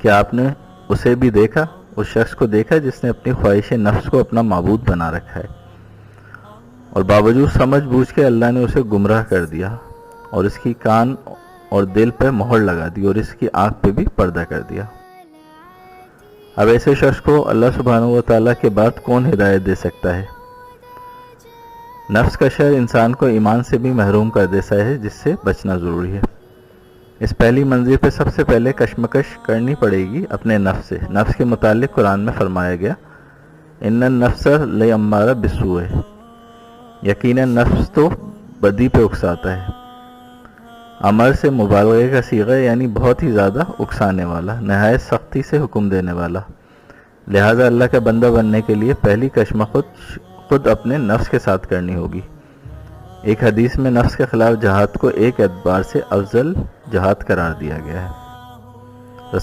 کیا آپ نے اسے بھی دیکھا، اس شخص کو دیکھا جس نے اپنی خواہش نفس کو اپنا معبود بنا رکھا ہے، اور باوجود سمجھ بوجھ کے اللہ نے اسے گمراہ کر دیا اور اس کی کان اور دل پہ مہر لگا دی اور اس کی آنکھ پہ بھی پردہ کر دیا۔ اب ایسے شخص کو اللہ سبحانہ و تعالیٰ کے بعد کون ہدایت دے سکتا ہے؟ نفس کا شر انسان کو ایمان سے بھی محروم کر دیتا ہے، جس سے بچنا ضروری ہے۔ اس پہلی منزل پہ سب سے پہلے کشمکش کرنی پڑے گی اپنے نفس سے۔ نفس کے متعلق قرآن میں فرمایا گیا، ان النفس لامارہ بالسوء، یقیناً نفس تو بدی پہ اکساتا ہے۔ امر سے مبالغے کا صیغہ، یعنی بہت ہی زیادہ اکسانے والا، نہایت سختی سے حکم دینے والا۔ لہٰذا اللہ کا بندہ بننے کے لیے پہلی کشمکش خود اپنے نفس کے ساتھ کرنی ہوگی۔ ایک حدیث میں نفس کے خلاف جہاد کو ایک اعتبار سے افضل جہاد قرار دیا گیا ہے۔